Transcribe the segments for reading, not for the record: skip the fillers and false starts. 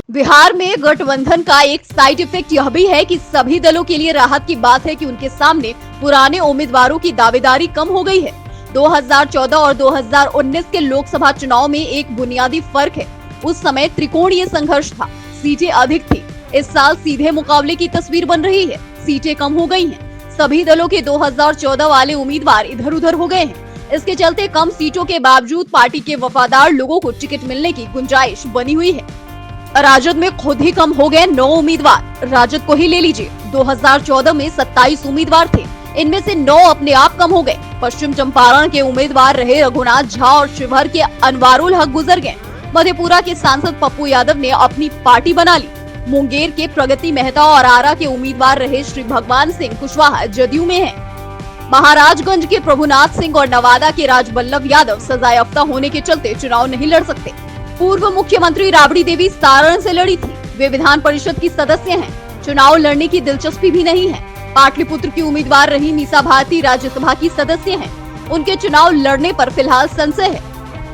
बिहार में गठबंधन का एक साइड इफेक्ट यह भी है कि सभी दलों के लिए राहत की बात है कि उनके सामने पुराने उम्मीदवारों की दावेदारी कम हो गई है। 2014 और 2019 के लोकसभा चुनाव में एक बुनियादी फर्क है। उस समय त्रिकोणीय संघर्ष था, सीटें अधिक थी। इस साल सीधे मुकाबले की तस्वीर बन रही है, सीटें कम हो गई हैं। सभी दलों के 2014 वाले उम्मीदवार इधर उधर हो गए हैं। इसके चलते कम सीटों के बावजूद पार्टी के वफादार लोगों को टिकट मिलने की गुंजाइश बनी हुई है। राजद में खुद ही कम हो गए 9 उम्मीदवार। राजद को ही ले लीजिए, 2014 में 27 उम्मीदवार थे, इनमें से 9 अपने आप कम हो गए। पश्चिम चंपारण के उम्मीदवार रहे रघुनाथ झा और शिवहर के अनवारुल हक गुजर गए। मधेपुरा के सांसद पप्पू यादव ने अपनी पार्टी बना ली। मुंगेर के प्रगति मेहता और आरा के उम्मीदवार रहे श्री भगवान सिंह कुशवाहा जदयू में हैं। महाराजगंज के प्रभुनाथ सिंह और नवादा के राजबल्लभ यादव सजायाफ्ता होने के चलते चुनाव नहीं लड़ सकते। पूर्व मुख्यमंत्री राबड़ी देवी सारण से लड़ी थी, वे विधान परिषद की सदस्य हैं। चुनाव लड़ने की दिलचस्पी भी नहीं है। पाटलिपुत्र की उम्मीदवार रही मीसा भारती राज्यसभा की सदस्य हैं, उनके चुनाव लड़ने पर फिलहाल संशय है।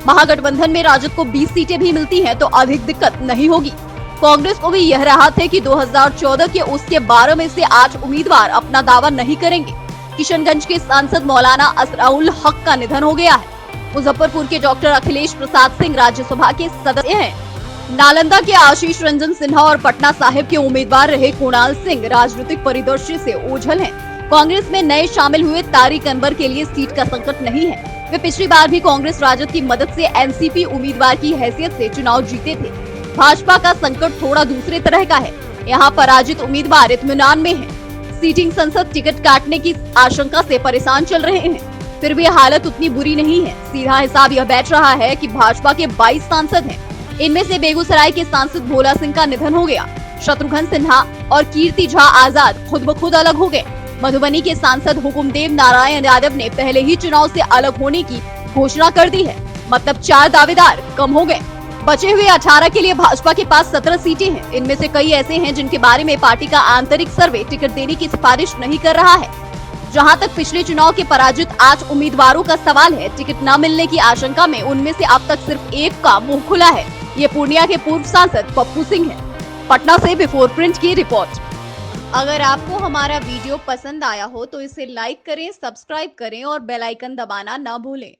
महागठबंधन में राजद को 20 सीटें भी मिलती हैं तो अधिक दिक्कत नहीं होगी। कांग्रेस को भी यह राहत है कि 2014 के उसके 12 में से 8 उम्मीदवार अपना दावा नहीं करेंगे। किशनगंज के सांसद मौलाना असराउल हक का निधन हो गया है। मुजफ्फरपुर के डॉक्टर अखिलेश प्रसाद सिंह राज्यसभा के सदस्य हैं। नालंदा के आशीष रंजन सिन्हा और पटना साहिब के उम्मीदवार रहे कुणाल सिंह राजनीतिक परिदृश्य से ओझल हैं। कांग्रेस में नए शामिल हुए तारिक अनवर के लिए सीट का संकट नहीं है। वे पिछली बार भी कांग्रेस राजद की मदद से एनसीपी उम्मीदवार की हैसियत से चुनाव जीते थे। भाजपा का संकट थोड़ा दूसरे तरह का है। यहाँ पराजित उम्मीदवार इत्मीनान में है। सीटिंग संसद टिकट काटने की आशंका से परेशान चल रहे हैं, फिर भी हालत उतनी बुरी नहीं है। सीधा हिसाब यह बैठ रहा है कि भाजपा के 22 सांसद हैं। इनमें से बेगूसराय के सांसद भोला सिंह का निधन हो गया। शत्रुघ्न सिन्हा और कीर्ति झा आजाद खुद ब खुद अलग हो गए। मधुबनी के सांसद हुकुमदेव नारायण यादव ने पहले ही चुनाव से अलग होने की घोषणा कर दी है। मतलब 4 दावेदार कम हो गए। बचे हुए 18 के लिए भाजपा के पास 17 सीटें हैं। इनमें से कई ऐसे हैं जिनके बारे में पार्टी का आंतरिक सर्वे टिकट देने की सिफारिश नहीं कर रहा है। जहां तक पिछले चुनाव के पराजित 8 उम्मीदवारों का सवाल है, टिकट न मिलने की आशंका में उनमें से अब तक सिर्फ एक का मुंह खुला है। ये पूर्णिया के पूर्व सांसद पप्पू सिंह है। पटना से बिफोर प्रिंट की रिपोर्ट। अगर आपको हमारा वीडियो पसंद आया हो तो इसे लाइक करें, सब्सक्राइब करें और बेल आइकन दबाना न भूलें।